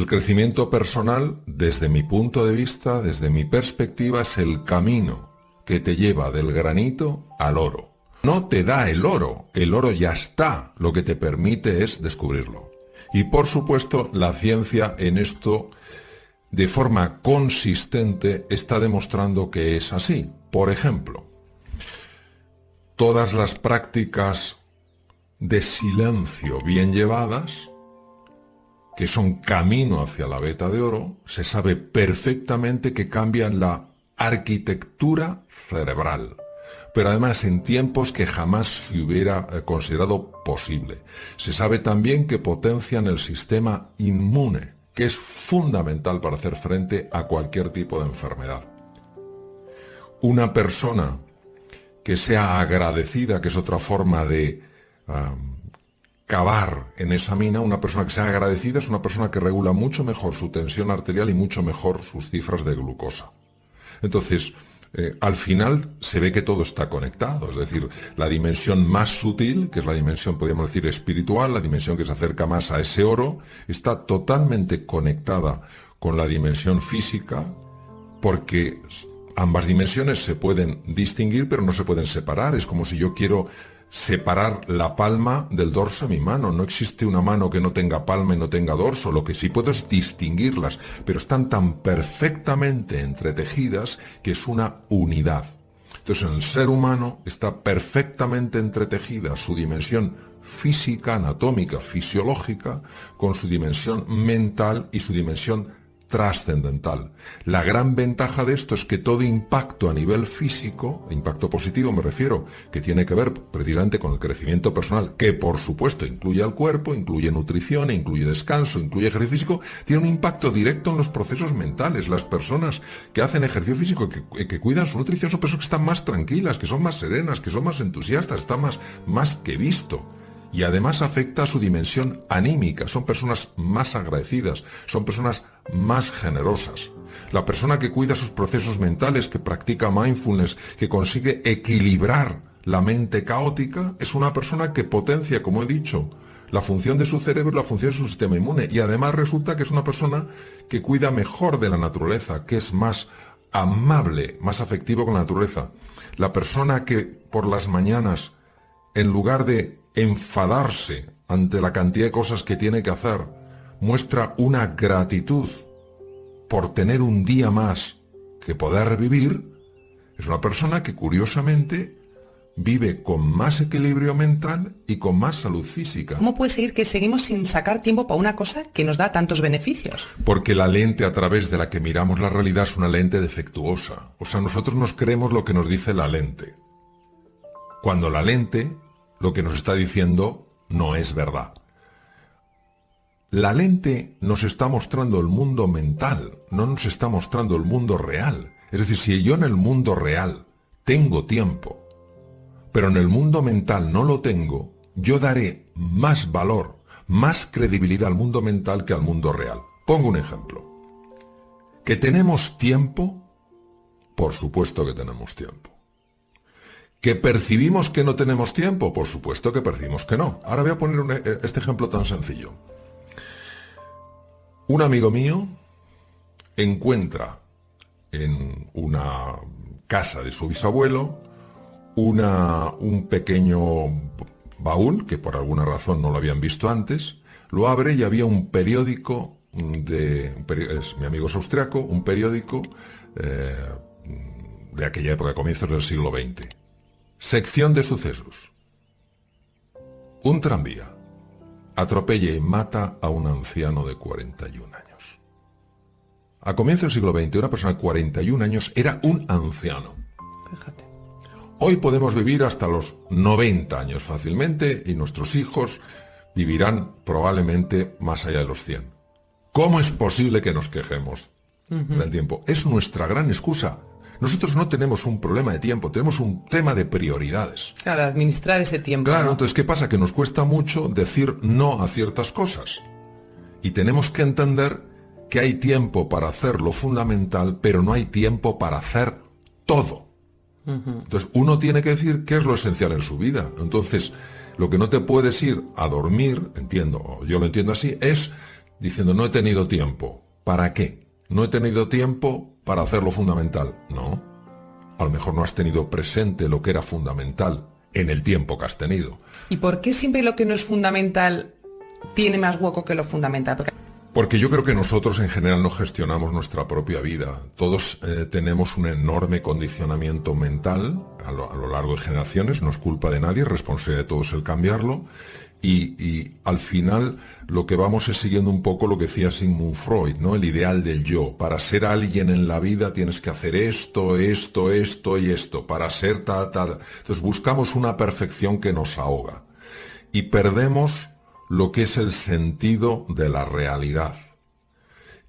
El crecimiento personal, desde mi punto de vista, desde mi perspectiva, es el camino que te lleva del granito al oro. No te da el oro ya está, lo que te permite es descubrirlo. Y por supuesto, la ciencia en esto, de forma consistente, está demostrando que es así. Por ejemplo, todas las prácticas de silencio bien llevadas, que son camino hacia la veta de oro, se sabe perfectamente que cambian la arquitectura cerebral, pero además en tiempos que jamás se hubiera considerado posible. Se sabe también que potencian el sistema inmune, que es fundamental para hacer frente a cualquier tipo de enfermedad. Una persona que sea agradecida, que es otra forma de cavar en esa mina, una persona que sea agradecida es una persona que regula mucho mejor su tensión arterial y mucho mejor sus cifras de glucosa. Entonces, al final se ve que todo está conectado, es decir, la dimensión más sutil, que es la dimensión, podríamos decir, espiritual, la dimensión que se acerca más a ese oro, está totalmente conectada con la dimensión física, porque ambas dimensiones se pueden distinguir, pero no se pueden separar. Es como si yo quiero separar la palma del dorso de mi mano. No existe una mano que no tenga palma y no tenga dorso. Lo que sí puedo es distinguirlas, pero están tan perfectamente entretejidas que es una unidad. Entonces, en el ser humano está perfectamente entretejida su dimensión física, anatómica, fisiológica, con su dimensión mental y su dimensión trascendental. La gran ventaja de esto es que todo impacto a nivel físico, impacto positivo me refiero, que tiene que ver precisamente con el crecimiento personal, que por supuesto incluye al cuerpo, incluye nutrición, incluye descanso, incluye ejercicio físico, tiene un impacto directo en los procesos mentales. Las personas que hacen ejercicio físico, que cuidan su nutrición, son personas que están más tranquilas, que son más serenas, que son más entusiastas, están más que visto. Y además afecta a su dimensión anímica. Son personas más agradecidas, son personas más generosas. La persona que cuida sus procesos mentales, que practica mindfulness, que consigue equilibrar la mente caótica, es una persona que potencia, como he dicho, la función de su cerebro y la función de su sistema inmune. Y además resulta que es una persona que cuida mejor de la naturaleza, que es más amable, más afectivo con la naturaleza. La persona que por las mañanas, en lugar de enfadarse ante la cantidad de cosas que tiene que hacer, muestra una gratitud por tener un día más que poder vivir, es una persona que curiosamente vive con más equilibrio mental y con más salud física. ¿Cómo puede ser que seguimos sin sacar tiempo para una cosa que nos da tantos beneficios? Porque la lente a través de la que miramos la realidad es una lente defectuosa. O sea, nosotros nos creemos lo que nos dice la lente, cuando la lente lo que nos está diciendo no es verdad. La lente nos está mostrando el mundo mental, no nos está mostrando el mundo real. Es decir, si yo en el mundo real tengo tiempo, pero en el mundo mental no lo tengo, yo daré más valor, más credibilidad al mundo mental que al mundo real. Pongo un ejemplo. ¿Que tenemos tiempo? Por supuesto que tenemos tiempo. ¿Que percibimos que no tenemos tiempo? Por supuesto que percibimos que no. Ahora voy a poner este ejemplo tan sencillo. Un amigo mío encuentra en una casa de su bisabuelo un pequeño baúl, que por alguna razón no lo habían visto antes, lo abre y había un periódico mi amigo es austriaco, un periódico de aquella época, comienzos del siglo XX. Sección de sucesos. Un tranvía atropella y mata a un anciano de 41 años. A comienzos del siglo XX, una persona de 41 años era un anciano. Fíjate. Hoy podemos vivir hasta los 90 años fácilmente y nuestros hijos vivirán probablemente más allá de los 100. ¿Cómo es posible que nos quejemos del tiempo? Es nuestra gran excusa. Nosotros no tenemos un problema de tiempo, tenemos un tema de prioridades. Claro, administrar ese tiempo. Claro, ¿no? Entonces, ¿qué pasa? Que nos cuesta mucho decir no a ciertas cosas. Y tenemos que entender que hay tiempo para hacer lo fundamental, pero no hay tiempo para hacer todo. Entonces, uno tiene que decir qué es lo esencial en su vida. Entonces, lo que no te puedes ir a dormir, yo lo entiendo así, es diciendo no he tenido tiempo. ¿Para qué? No he tenido tiempo para hacer lo fundamental. No. A lo mejor no has tenido presente lo que era fundamental en el tiempo que has tenido. ¿Y por qué siempre lo que no es fundamental tiene más hueco que lo fundamental? Porque yo creo que nosotros en general no gestionamos nuestra propia vida. Todos tenemos un enorme condicionamiento mental a lo largo de generaciones, no es culpa de nadie, es responsabilidad de todos el cambiarlo. Y al final lo que vamos es siguiendo un poco lo que decía Sigmund Freud, ¿no? El ideal del yo. Para ser alguien en la vida tienes que hacer esto, esto, esto y esto. Para ser tal, tal. Entonces buscamos una perfección que nos ahoga. Y perdemos lo que es el sentido de la realidad.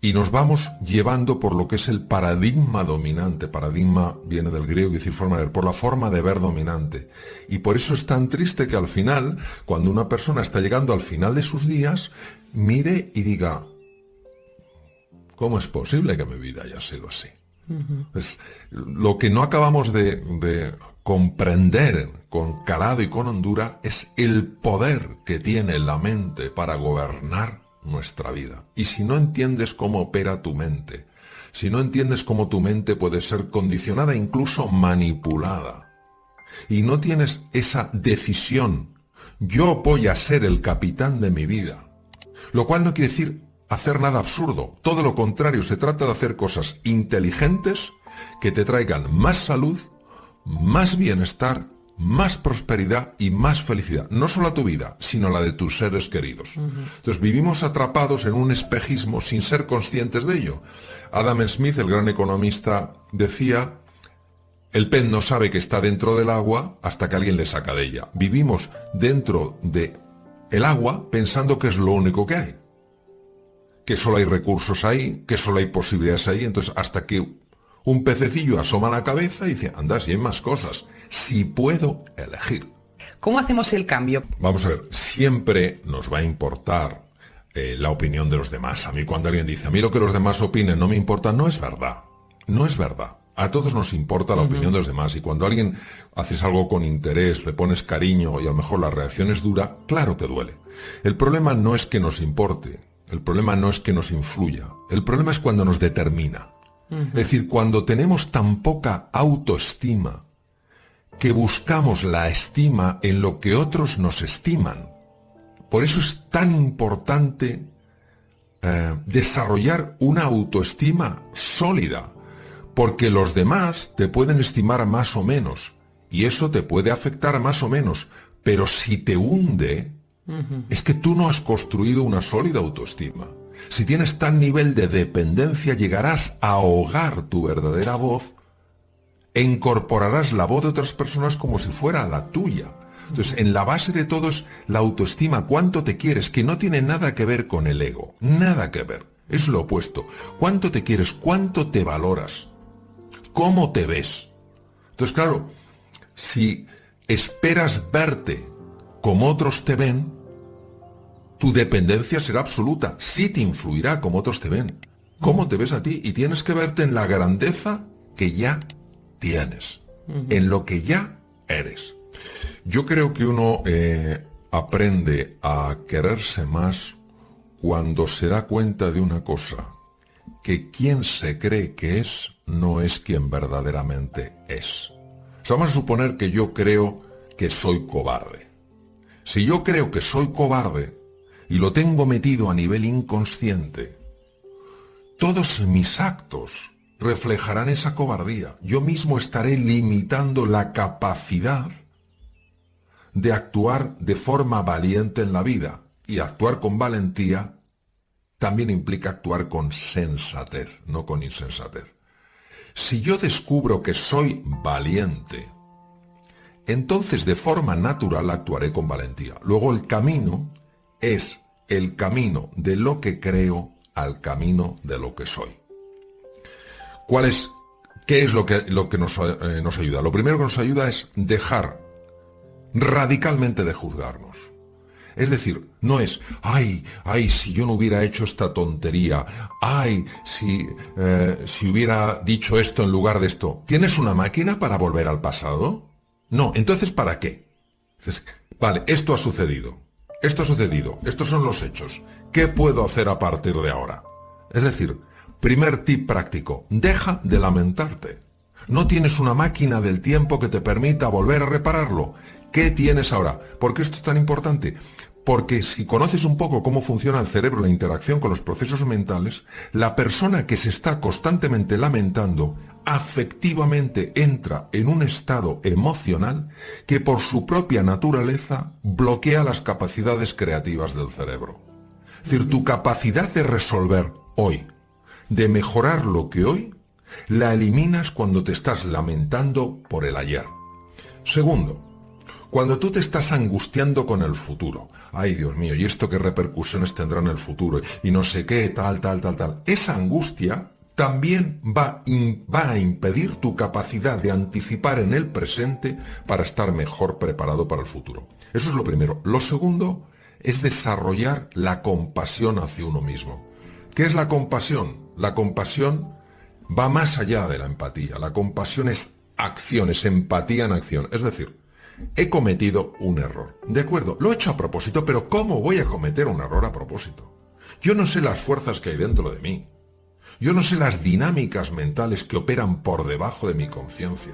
Y nos vamos llevando por lo que es el paradigma dominante. Paradigma viene del griego, quiere decir forma de ver, por la forma de ver dominante. Y por eso es tan triste que al final, cuando una persona está llegando al final de sus días, mire y diga, ¿cómo es posible que mi vida haya sido así? Es lo que no acabamos de comprender con calado y con hondura es el poder que tiene la mente para gobernar nuestra vida. Y si no entiendes cómo opera tu mente, si no entiendes cómo tu mente puede ser condicionada, incluso manipulada, y no tienes esa decisión, yo voy a ser el capitán de mi vida, lo cual no quiere decir hacer nada absurdo, todo lo contrario, se trata de hacer cosas inteligentes que te traigan más salud, más bienestar, más prosperidad y más felicidad. No solo a tu vida, sino a la de tus seres queridos. Entonces vivimos atrapados en un espejismo sin ser conscientes de ello. Adam Smith, el gran economista, decía, el pez no sabe que está dentro del agua hasta que alguien le saca de ella. Vivimos dentro del agua pensando que es lo único que hay. Que solo hay recursos ahí, que solo hay posibilidades ahí. Entonces hasta que un pececillo asoma la cabeza y dice, anda, si hay más cosas, si puedo elegir. ¿Cómo hacemos el cambio? Vamos a ver, siempre nos va a importar la opinión de los demás. A mí cuando alguien dice, a mí lo que los demás opinen no me importa, no es verdad. No es verdad. A todos nos importa la opinión de los demás. Y cuando alguien haces algo con interés, le pones cariño y a lo mejor la reacción es dura, claro que duele. El problema no es que nos importe. El problema no es que nos influya. El problema es cuando nos determina. Es decir, cuando tenemos tan poca autoestima que buscamos la estima en lo que otros nos estiman. Por eso es tan importante desarrollar una autoestima sólida, porque los demás te pueden estimar más o menos, y eso te puede afectar más o menos, pero si te hunde, es que tú no has construido una sólida autoestima. Si tienes tal nivel de dependencia, llegarás a ahogar tu verdadera voz e incorporarás la voz de otras personas como si fuera la tuya. Entonces, en la base de todo es la autoestima, cuánto te quieres, que no tiene nada que ver con el ego, nada que ver, es lo opuesto. Cuánto te quieres, cuánto te valoras, cómo te ves. Entonces, claro, si esperas verte como otros te ven, tu dependencia será absoluta, sí te influirá como otros te ven, cómo te ves a ti, y tienes que verte en la grandeza que ya tienes, en lo que ya eres. Yo creo que uno aprende a quererse más cuando se da cuenta de una cosa, que quien se cree que es, no es quien verdaderamente es. O sea, vamos a suponer que yo creo que soy cobarde. Si yo creo que soy cobarde, y lo tengo metido a nivel inconsciente, todos mis actos reflejarán esa cobardía. Yo mismo estaré limitando la capacidad de actuar de forma valiente en la vida. Y actuar con valentía también implica actuar con sensatez, no con insensatez. Si yo descubro que soy valiente, entonces de forma natural actuaré con valentía. Luego el camino es el camino de lo que creo al camino de lo que soy. ¿Qué es lo que nos ayuda? Lo primero que nos ayuda es dejar radicalmente de juzgarnos. Es decir, no es, ay, si yo no hubiera hecho esta tontería, ay, si hubiera dicho esto en lugar de esto. ¿Tienes una máquina para volver al pasado? No, entonces ¿para qué? Entonces, vale, esto ha sucedido. Esto ha sucedido, estos son los hechos. ¿Qué puedo hacer a partir de ahora? Es decir, primer tip práctico, deja de lamentarte. No tienes una máquina del tiempo que te permita volver a repararlo. ¿Qué tienes ahora? ¿Por qué esto es tan importante? Porque si conoces un poco cómo funciona el cerebro, la interacción con los procesos mentales, la persona que se está constantemente lamentando afectivamente entra en un estado emocional que por su propia naturaleza bloquea las capacidades creativas del cerebro. Es decir, tu capacidad de resolver hoy, de mejorar lo que hoy, la eliminas cuando te estás lamentando por el ayer. Segundo, cuando tú te estás angustiando con el futuro, ay Dios mío, ¿y esto qué repercusiones tendrá en el futuro? Y no sé qué, tal. Esa angustia también va a impedir tu capacidad de anticipar en el presente para estar mejor preparado para el futuro. Eso es lo primero. Lo segundo es desarrollar la compasión hacia uno mismo. ¿Qué es la compasión? La compasión va más allá de la empatía. La compasión es acción, es empatía en acción. Es decir, he cometido un error. De acuerdo, lo he hecho a propósito, pero ¿cómo voy a cometer un error a propósito? Yo no sé las fuerzas que hay dentro de mí. Yo no sé las dinámicas mentales que operan por debajo de mi conciencia.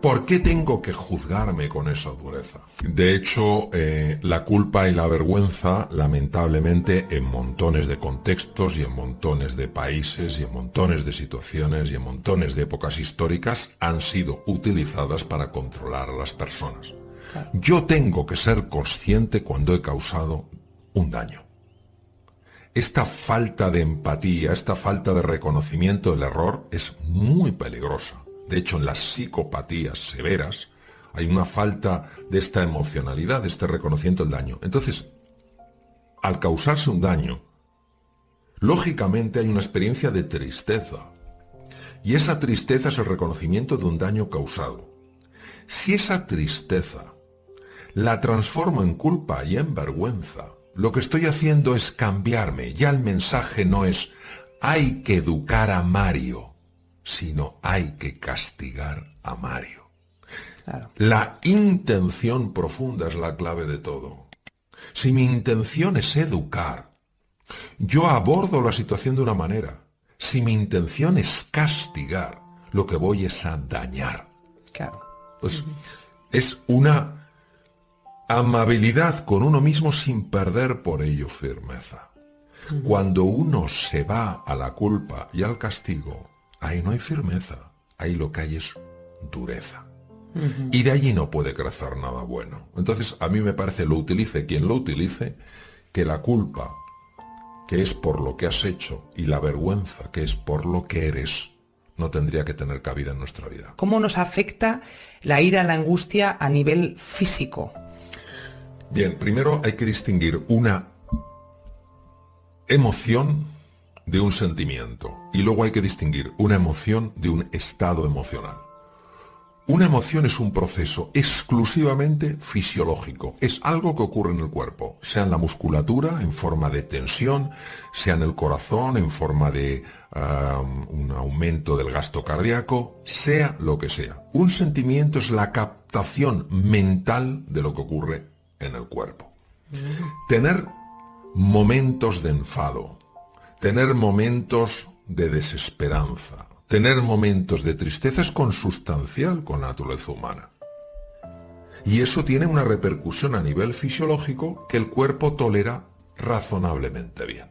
¿Por qué tengo que juzgarme con esa dureza? De hecho, la culpa y la vergüenza, lamentablemente, en montones de contextos y en montones de países y en montones de situaciones y en montones de épocas históricas, han sido utilizadas para controlar a las personas. Yo tengo que ser consciente cuando he causado un daño. Esta falta de empatía, esta falta de reconocimiento del error es muy peligrosa. De hecho, en las psicopatías severas hay una falta de esta emocionalidad, de este reconocimiento del daño. Entonces, al causarse un daño, lógicamente hay una experiencia de tristeza. Y esa tristeza es el reconocimiento de un daño causado. Si esa tristeza la transformo en culpa y en vergüenza, lo que estoy haciendo es cambiarme. Ya el mensaje no es hay que educar a Mario, sino hay que castigar a Mario. Claro. La intención profunda es la clave de todo. Si mi intención es educar, yo abordo la situación de una manera. Si mi intención es castigar, lo que voy es a dañar. Claro. Pues es una amabilidad con uno mismo sin perder por ello firmeza. Cuando uno se va a la culpa y al castigo, ahí no hay firmeza, ahí lo que hay es dureza. Y de allí no puede crecer nada bueno. Entonces, a mí me parece, lo utilice quien lo utilice, que la culpa, que es por lo que has hecho, y la vergüenza, que es por lo que eres, no tendría que tener cabida en nuestra vida. ¿Cómo nos afecta la ira, la angustia a nivel físico? Bien, primero hay que distinguir una emoción de un sentimiento y luego hay que distinguir una emoción de un estado emocional. Una emoción es un proceso exclusivamente fisiológico, es algo que ocurre en el cuerpo, sea en la musculatura en forma de tensión, sea en el corazón en forma de un aumento del gasto cardíaco, sea lo que sea. Un sentimiento es la captación mental de lo que ocurre en el cuerpo. Tener momentos de enfado, tener momentos de desesperanza, tener momentos de tristeza es consustancial con la naturaleza humana. Y eso tiene una repercusión a nivel fisiológico que el cuerpo tolera razonablemente bien.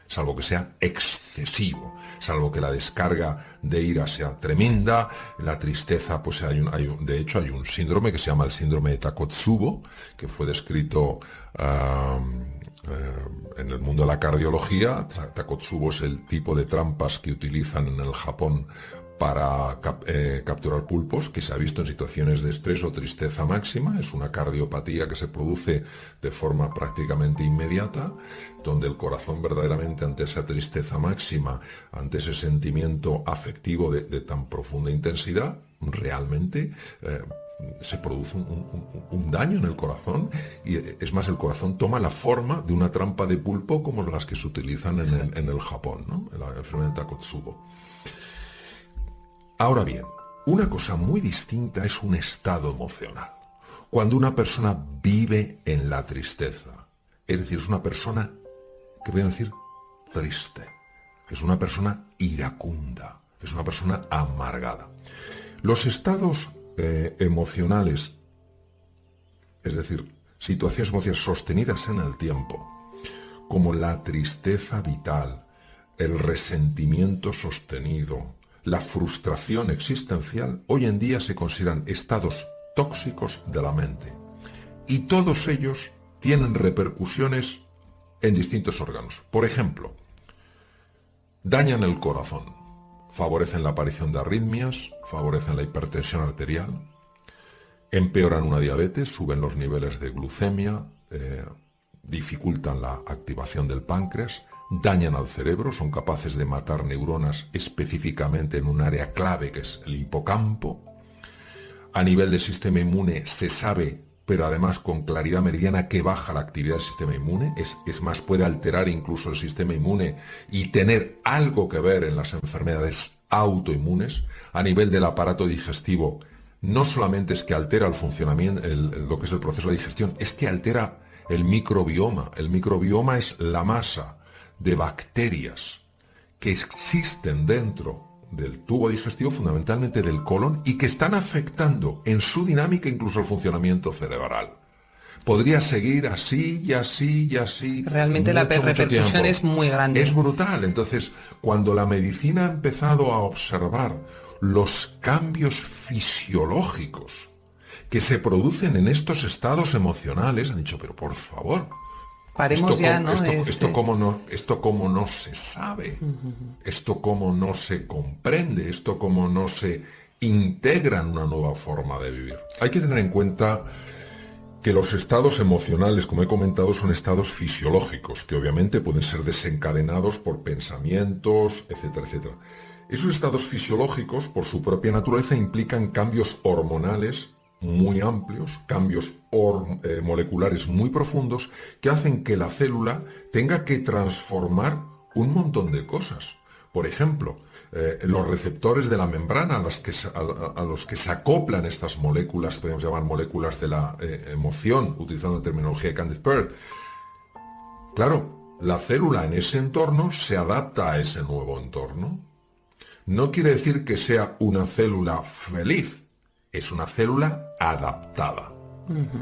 Salvo que sea excesivo, salvo que la descarga de ira sea tremenda, la tristeza, pues de hecho hay un síndrome que se llama el síndrome de Takotsubo, que fue descrito en el mundo de la cardiología. Takotsubo es el tipo de trampas que utilizan en el Japón para capturar pulpos, que se ha visto en situaciones de estrés o tristeza máxima. Es una cardiopatía que se produce de forma prácticamente inmediata, donde el corazón verdaderamente ante esa tristeza máxima, ante ese sentimiento afectivo de tan profunda intensidad, realmente se produce un daño en el corazón, y es más, el corazón toma la forma de una trampa de pulpo como las que se utilizan en el Japón, ¿no? En la enfermedad de Takotsubo. Ahora bien, una cosa muy distinta es un estado emocional. Cuando una persona vive en la tristeza, es decir, es una persona, ¿qué voy a decir? Triste. Es una persona iracunda, es una persona amargada. Los estados emocionales, es decir, situaciones emocionales sostenidas en el tiempo, como la tristeza vital, el resentimiento sostenido, la frustración existencial, hoy en día se consideran estados tóxicos de la mente. Y todos ellos tienen repercusiones en distintos órganos. Por ejemplo, dañan el corazón, favorecen la aparición de arritmias, favorecen la hipertensión arterial, empeoran una diabetes, suben los niveles de glucemia, dificultan la activación del páncreas, dañan al cerebro, son capaces de matar neuronas específicamente en un área clave que es el hipocampo. A nivel del sistema inmune se sabe, pero además con claridad meridiana, que baja la actividad del sistema inmune, es más, puede alterar incluso el sistema inmune y tener algo que ver en las enfermedades autoinmunes. A nivel del aparato digestivo, no solamente es que altera el funcionamiento, lo que es el proceso de digestión, es que altera el microbioma. El microbioma es la masa de bacterias que existen dentro del tubo digestivo, fundamentalmente del colon, y que están afectando en su dinámica incluso el funcionamiento cerebral. Podría seguir así y así y así. Realmente la repercusión es muy grande. Es brutal. Entonces, cuando la medicina ha empezado a observar los cambios fisiológicos que se producen en estos estados emocionales, han dicho, pero por favor, paremos ya, ¿no? Esto como no se sabe, esto como no se comprende, esto como no se integra en una nueva forma de vivir. Hay que tener en cuenta que los estados emocionales, como he comentado, son estados fisiológicos, que obviamente pueden ser desencadenados por pensamientos, etcétera, etcétera. Esos estados fisiológicos, por su propia naturaleza, implican cambios hormonales muy amplios, cambios moleculares muy profundos, que hacen que la célula tenga que transformar un montón de cosas. Por ejemplo, los receptores de la membrana a los que se acoplan estas moléculas, podemos llamar moléculas de la emoción, utilizando la terminología de Candice Pert. Claro, la célula en ese entorno se adapta a ese nuevo entorno. No quiere decir que sea una célula feliz, es una célula adaptada.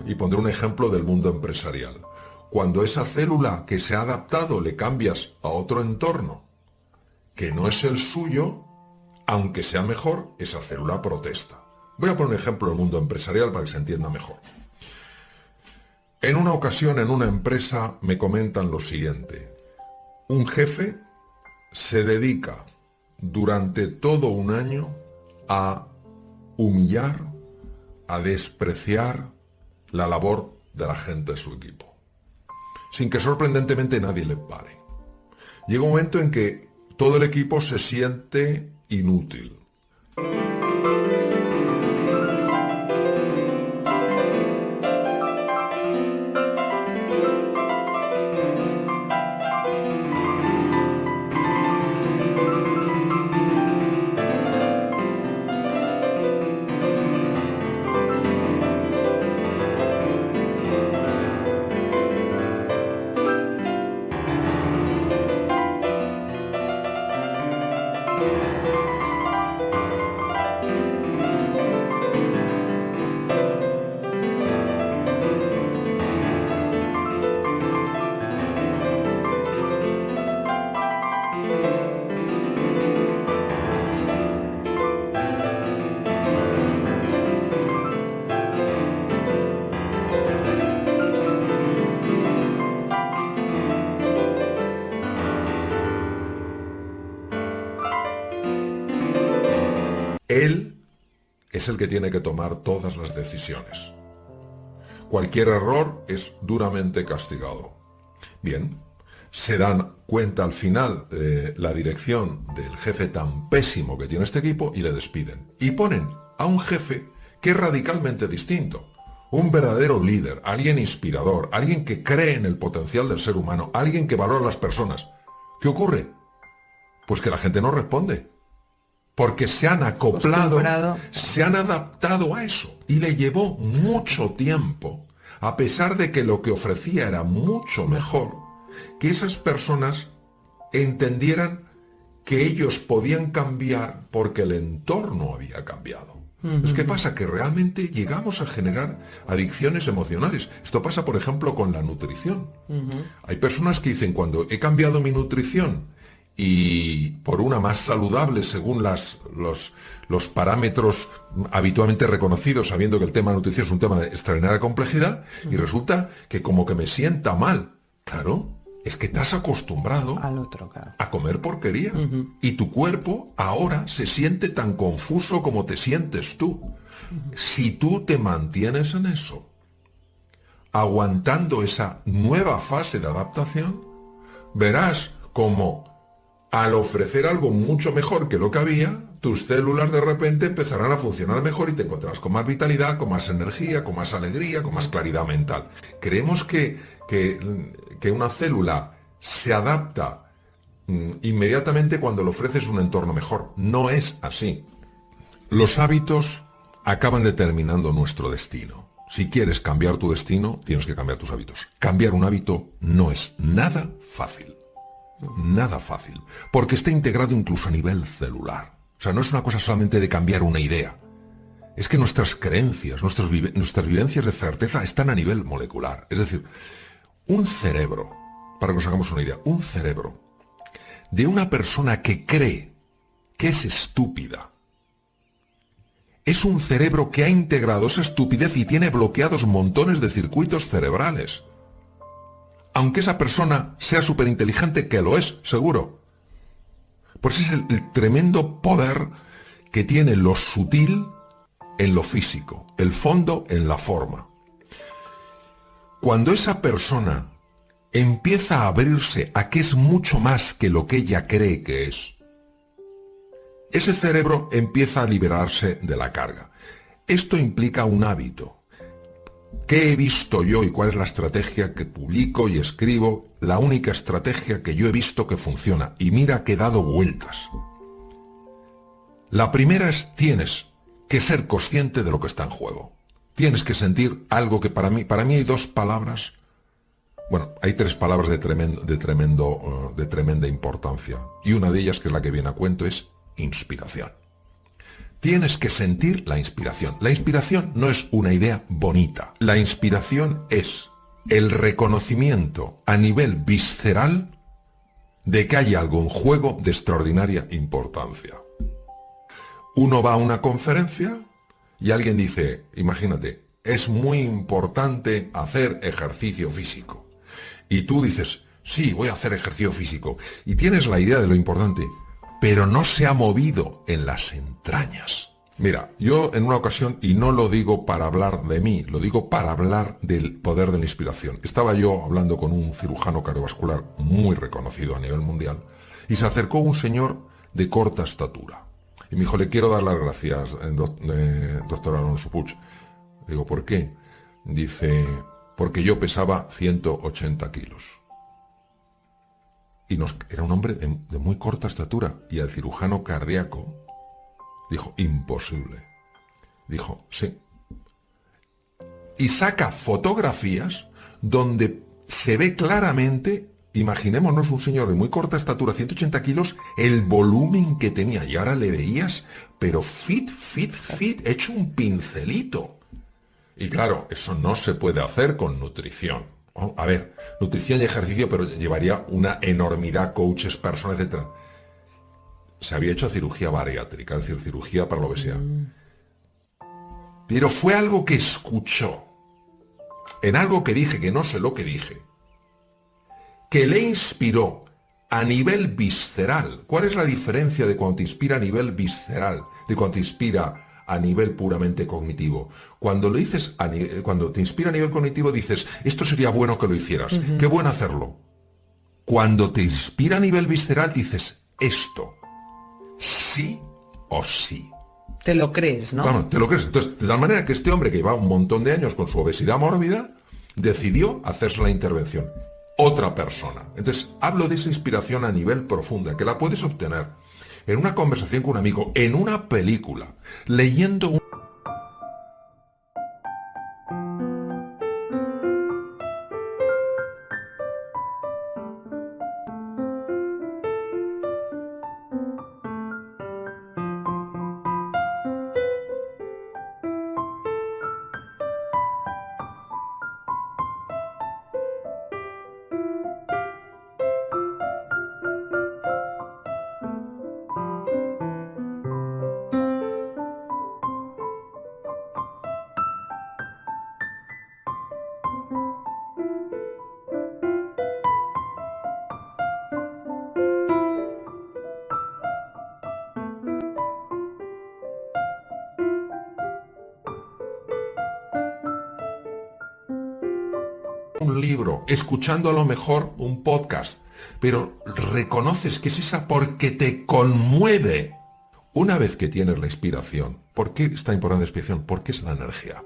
Y pondré un ejemplo del mundo empresarial. Cuando esa célula que se ha adaptado le cambias a otro entorno que no es el suyo, aunque sea mejor, esa célula protesta. Voy a poner un ejemplo del mundo empresarial para que se entienda mejor. En una ocasión, en una empresa, me comentan lo siguiente. Un jefe se dedica durante todo un año a humillar, a despreciar la labor de la gente de su equipo, sin que sorprendentemente nadie le pare. Llega un momento en que todo el equipo se siente inútil. Él es el que tiene que tomar todas las decisiones. Cualquier error es duramente castigado. Bien, se dan cuenta al final la dirección del jefe tan pésimo que tiene este equipo y le despiden. Y ponen a un jefe que es radicalmente distinto. Un verdadero líder, alguien inspirador, alguien que cree en el potencial del ser humano, alguien que valora a las personas. ¿Qué ocurre? Pues que la gente no responde. porque se han acoplado, Acostumbrado. se han adaptado a eso. Y le llevó mucho tiempo, a pesar de que lo que ofrecía era mucho mejor, que esas personas entendieran que ellos podían cambiar porque el entorno había cambiado. Es que pasa que realmente llegamos a generar adicciones emocionales. Esto pasa, por ejemplo, con la nutrición. Hay personas que dicen, cuando he cambiado mi nutrición y por una más saludable según los parámetros habitualmente reconocidos, sabiendo que el tema de nutrición es un tema de extraordinaria complejidad, y resulta que como que me sienta mal. Claro, es que te has acostumbrado Al otro, claro. a comer porquería. Y tu cuerpo ahora se siente tan confuso como te sientes tú. Si tú te mantienes en eso, aguantando esa nueva fase de adaptación, verás como al ofrecer algo mucho mejor que lo que había, tus células de repente empezarán a funcionar mejor y te encontrarás con más vitalidad, con más energía, con más alegría, con más claridad mental. Creemos que una célula se adapta inmediatamente cuando le ofreces un entorno mejor. No es así. Los hábitos acaban determinando nuestro destino. Si quieres cambiar tu destino, tienes que cambiar tus hábitos. Cambiar un hábito no es nada fácil. Nada fácil. Porque está integrado incluso a nivel celular. O sea, no es una cosa solamente de cambiar una idea. Es que nuestras creencias, nuestras vivencias de certeza están a nivel molecular. Es decir, un cerebro, para que nos hagamos una idea, un cerebro de una persona que cree que es estúpida, es un cerebro que ha integrado esa estupidez y tiene bloqueados montones de circuitos cerebrales. Aunque esa persona sea súper inteligente, que lo es, seguro. Por eso es el tremendo poder que tiene lo sutil en lo físico, el fondo en la forma. Cuando esa persona empieza a abrirse a que es mucho más que lo que ella cree que es, ese cerebro empieza a liberarse de la carga. Esto implica un hábito. ¿Qué he visto yo y cuál es la estrategia que publico y escribo? La única estrategia que yo he visto que funciona. Y mira que he dado vueltas. La primera es, tienes que ser consciente de lo que está en juego. Tienes que sentir algo que para mí hay dos palabras. Bueno, hay tres palabras de tremenda importancia. Y una de ellas, que es la que viene a cuento, es inspiración. Tienes que sentir la inspiración. La inspiración no es una idea bonita. La inspiración es el reconocimiento a nivel visceral de que hay algo en juego de extraordinaria importancia. Uno va a una conferencia y alguien dice, imagínate, es muy importante hacer ejercicio físico. Y tú dices, sí, voy a hacer ejercicio físico. Y tienes la idea de lo importante, pero no se ha movido en las entrañas. Mira, yo en una ocasión, y no lo digo para hablar de mí, lo digo para hablar del poder de la inspiración. Estaba yo hablando con un cirujano cardiovascular muy reconocido a nivel mundial, y se acercó un señor de corta estatura. Y me dijo, le quiero dar las gracias, doctor Alonso Puig. Digo, ¿por qué? Dice, porque yo pesaba 180 kilos. Y era un hombre de muy corta estatura. Y el cirujano cardíaco dijo, imposible. Dijo, sí. Y saca fotografías donde se ve claramente, imaginémonos un señor de muy corta estatura, 180 kilos, el volumen que tenía. Y ahora le veías, pero fit, hecho un pincelito. Y claro, eso no se puede hacer con nutrición. A ver, nutrición y ejercicio, pero llevaría una enormidad, coaches, personas, etc. Se había hecho cirugía bariátrica, es decir, cirugía para la obesidad. Pero fue algo que escuchó, en algo que dije, que no sé lo que dije, que le inspiró a nivel visceral. ¿Cuál es la diferencia de cuando te inspira a nivel visceral, de cuando te inspira a nivel puramente cognitivo? Cuando lo dices, cuando te inspira a nivel cognitivo, dices, esto sería bueno que lo hicieras, qué bueno hacerlo. Cuando te inspira a nivel visceral, dices, esto, sí o sí. Te lo crees, ¿no? Claro, te lo crees. Entonces, de tal manera que este hombre que lleva un montón de años con su obesidad mórbida, decidió hacerse la intervención. Otra persona. Entonces, hablo de esa inspiración a nivel profunda, que la puedes obtener. en una conversación con un amigo, en una película, leyendo un libro, escuchando a lo mejor un podcast, pero reconoces que es esa porque te conmueve. Una vez que tienes la inspiración, ¿por qué está importante la inspiración? Porque es la energía.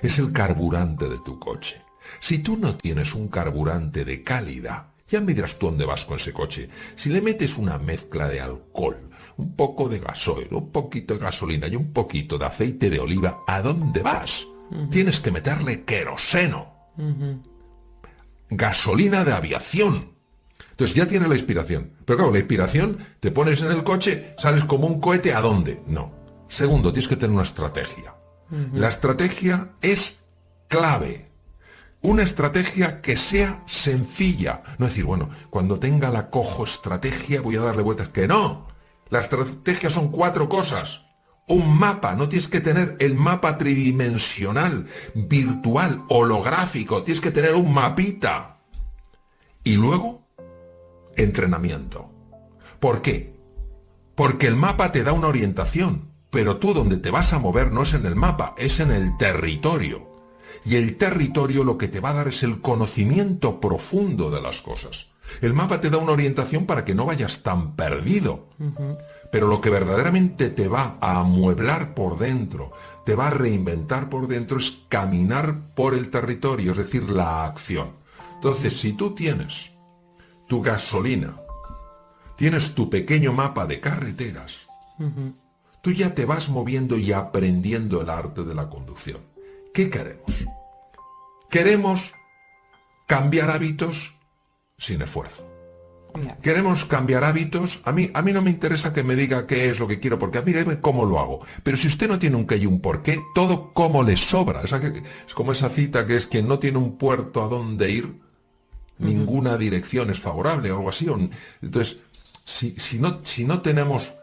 Es el carburante de tu coche. Si tú no tienes un carburante de calidad, ya me dirás tú dónde vas con ese coche. Si le metes una mezcla de alcohol, un poco de gasoil, un poquito de gasolina y un poquito de aceite de oliva, ¿a dónde vas? Tienes que meterle queroseno. Gasolina de aviación. Entonces ya tienes la inspiración. Pero claro, la inspiración, te pones en el coche, sales como un cohete, ¿a dónde? No. Segundo, tienes que tener una estrategia. La estrategia es clave. Una estrategia que sea sencilla. No decir, bueno, cuando tenga la cojo estrategia voy a darle vueltas. Que no. La estrategia son 4 cosas. Un mapa, no tienes que tener el mapa tridimensional, virtual, holográfico, tienes que tener un mapita. Y luego, entrenamiento. ¿Por qué? Porque el mapa te da una orientación, pero tú donde te vas a mover no es en el mapa, es en el territorio. Y el territorio lo que te va a dar es el conocimiento profundo de las cosas. El mapa te da una orientación para que no vayas tan perdido. Pero lo que verdaderamente te va a amueblar por dentro, te va a reinventar por dentro, es caminar por el territorio, es decir, la acción. Entonces, si tú tienes tu gasolina, tienes tu pequeño mapa de carreteras, tú ya te vas moviendo y aprendiendo el arte de la conducción. ¿Qué queremos? Queremos cambiar hábitos sin esfuerzo. Queremos cambiar hábitos. A mí no me interesa que me diga qué es lo que quiero, porque a mí dime cómo lo hago. Pero si usted no tiene un qué y un por qué, todo como le sobra. Es como esa cita que es: quien no tiene un puerto a dónde ir, ninguna dirección es favorable, o algo así. Entonces, si no tenemos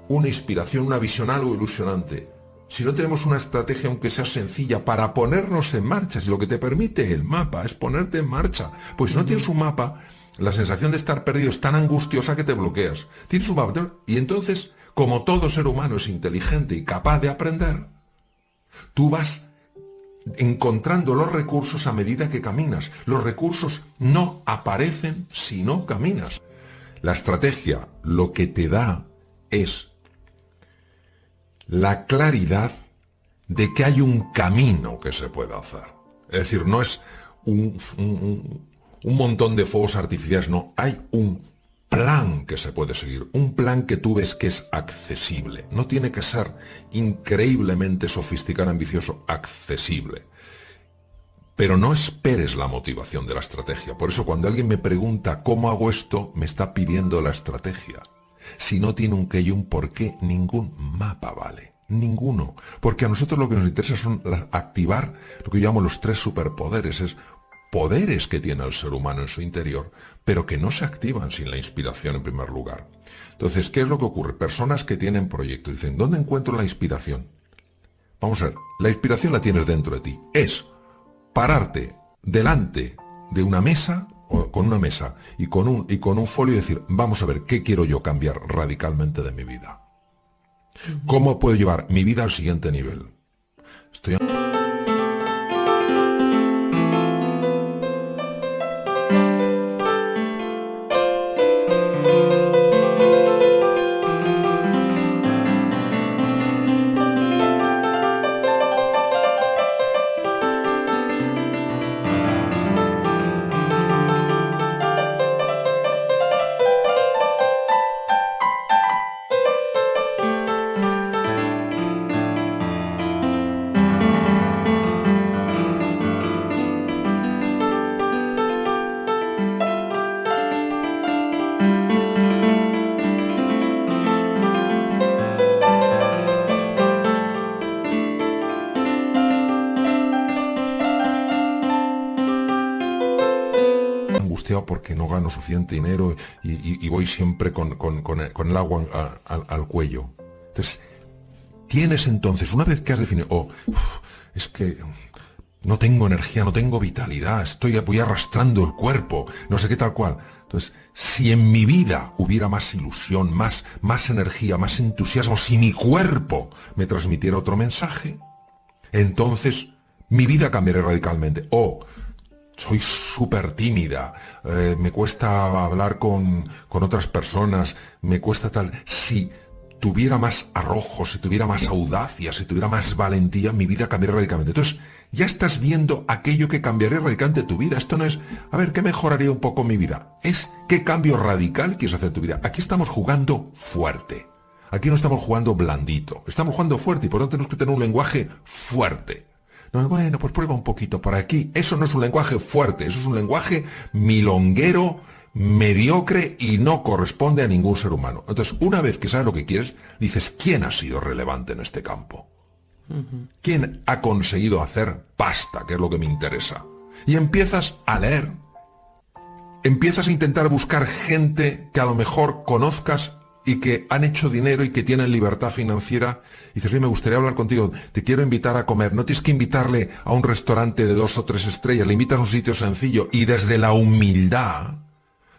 una inspiración, una visión algo ilusionante, si no tenemos una estrategia, aunque sea sencilla, para ponernos en marcha, si lo que te permite el mapa es ponerte en marcha, pues si no tienes un mapa, la sensación de estar perdido es tan angustiosa que te bloqueas. Tienes un mapa, y entonces, como todo ser humano es inteligente y capaz de aprender, tú vas encontrando los recursos a medida que caminas. Los recursos no aparecen si no caminas. La estrategia lo que te da es la claridad de que hay un camino que se puede hacer. Es decir, no es un montón de fuegos artificiales, no, hay un plan que se puede seguir, un plan que tú ves que es accesible. No tiene que ser increíblemente sofisticado, ambicioso, accesible. Pero no esperes la motivación de la estrategia. Por eso cuando alguien me pregunta cómo hago esto, me está pidiendo la estrategia. Si no tiene un qué y un por qué, ningún mapa vale. Ninguno. Porque a nosotros lo que nos interesa son activar lo que yo llamo los 3 superpoderes. Es poderes que tiene el ser humano en su interior, pero que no se activan sin la inspiración en primer lugar. Entonces, ¿qué es lo que ocurre? Personas que tienen proyectos dicen: ¿dónde encuentro la inspiración? Vamos a ver, la inspiración la tienes dentro de ti. Es pararte delante de una mesa, o con una mesa, y con un folio y decir: vamos a ver, ¿qué quiero yo cambiar radicalmente de mi vida? ¿Cómo puedo llevar mi vida al siguiente nivel? Estoy angustiado porque no gano suficiente dinero y voy siempre con el agua al cuello. Entonces, tienes entonces, una vez que has definido, es que no tengo energía, no tengo vitalidad, voy arrastrando el cuerpo, no sé qué tal cual. Entonces, si en mi vida hubiera más ilusión, más energía, más entusiasmo, si mi cuerpo me transmitiera otro mensaje, entonces mi vida cambiaría radicalmente. Soy súper tímida, me cuesta hablar con otras personas, me cuesta tal. Si tuviera más arrojo, si tuviera más audacia, si tuviera más valentía, mi vida cambiaría radicalmente. Entonces, ya estás viendo aquello que cambiaría radicalmente tu vida. Esto no es, a ver, ¿qué mejoraría un poco mi vida? Es, ¿qué cambio radical quieres hacer en tu vida? Aquí estamos jugando fuerte. Aquí no estamos jugando blandito. Estamos jugando fuerte y por lo tanto tenemos que tener un lenguaje fuerte. No, bueno, pues prueba un poquito por aquí. Eso no es un lenguaje fuerte, eso es un lenguaje milonguero, mediocre y no corresponde a ningún ser humano. Entonces, una vez que sabes lo que quieres, dices, ¿quién ha sido relevante en este campo? ¿Quién ha conseguido hacer pasta, que es lo que me interesa? Y empiezas a leer. Empiezas a intentar buscar gente que a lo mejor conozcas y que han hecho dinero y que tienen libertad financiera. Y dices, oye, me gustaría hablar contigo, te quiero invitar a comer. No tienes que invitarle a un restaurante de 2 o 3 estrellas, le invitas a un sitio sencillo y desde la humildad,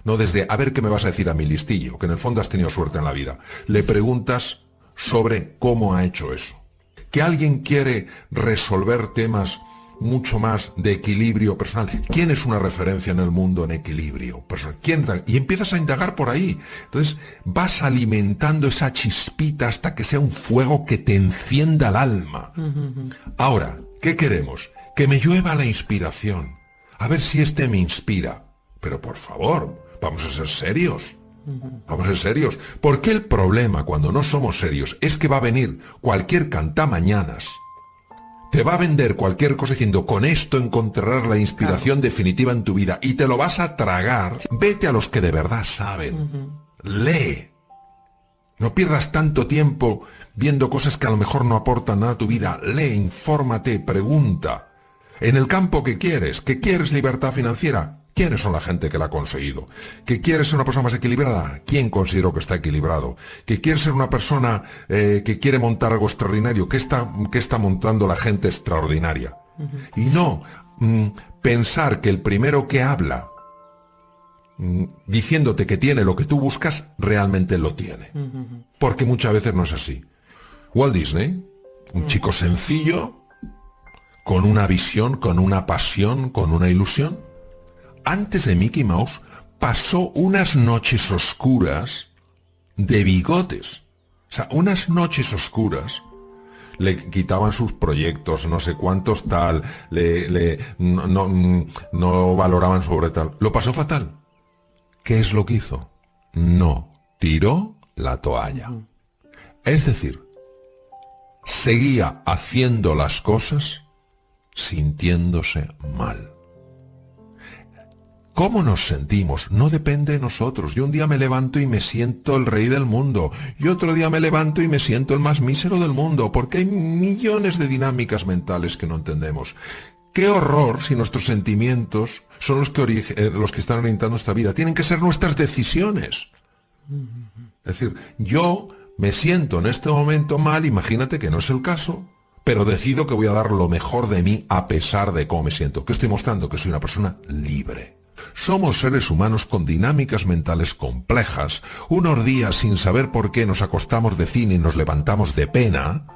no desde a ver qué me vas a decir a mi listillo, que en el fondo has tenido suerte en la vida, le preguntas sobre cómo ha hecho eso. Que alguien quiere resolver temas mucho más de equilibrio personal. ¿Quién es una referencia en el mundo en equilibrio personal? Y empiezas a indagar por ahí. Entonces vas alimentando esa chispita hasta que sea un fuego que te encienda el alma. Ahora, ¿qué queremos? Que me llueva la inspiración. A ver si este me inspira. Pero por favor, vamos a ser serios. Vamos a ser serios. Porque el problema cuando no somos serios es que va a venir cualquier cantamañanas. Te va a vender cualquier cosa diciendo, con esto encontrarás la inspiración definitiva en tu vida y te lo vas a tragar. Vete a los que de verdad saben. Lee. No pierdas tanto tiempo viendo cosas que a lo mejor no aportan nada a tu vida. Lee, infórmate, pregunta. En el campo que quieres libertad financiera. ¿Quiénes son la gente que la ha conseguido? ¿Que quieres ser una persona más equilibrada? ¿Quién considero que está equilibrado? ¿Que quieres ser una persona que quiere montar algo extraordinario? ¿Qué está montando la gente extraordinaria? Y no pensar que el primero que habla diciéndote que tiene lo que tú buscas, realmente lo tiene. Porque muchas veces no es así. Walt Disney, un chico sencillo, con una visión, con una pasión, con una ilusión, antes de Mickey Mouse, pasó unas noches oscuras de bigotes. O sea, unas noches oscuras. Le quitaban sus proyectos, no sé cuántos tal, no valoraban sobre tal. Lo pasó fatal. ¿Qué es lo que hizo? No tiró la toalla. Es decir, seguía haciendo las cosas sintiéndose mal. ¿Cómo nos sentimos? No depende de nosotros. Yo un día me levanto y me siento el rey del mundo. Y otro día me levanto y me siento el más mísero del mundo. Porque hay millones de dinámicas mentales que no entendemos. ¡Qué horror si nuestros sentimientos son los que están orientando esta vida! Tienen que ser nuestras decisiones. Es decir, yo me siento en este momento mal, imagínate que no es el caso, pero decido que voy a dar lo mejor de mí a pesar de cómo me siento. ¿Qué estoy mostrando? Que soy una persona libre. Somos seres humanos con dinámicas mentales complejas. Unos días sin saber por qué nos acostamos de cine y nos levantamos de pena,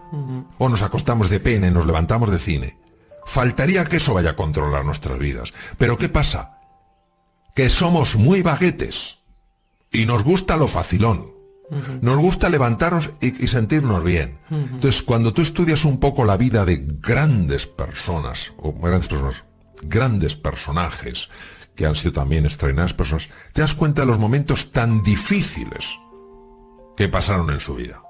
o nos acostamos de pena y nos levantamos de cine. Faltaría que eso vaya a controlar nuestras vidas. Pero ¿qué pasa? Que somos muy vaguetes y nos gusta lo facilón. Nos gusta levantarnos y sentirnos bien. Entonces, cuando tú estudias un poco la vida de grandes personas, grandes personajes, que han sido también extraordinarias personas, te das cuenta de los momentos tan difíciles que pasaron en su vida.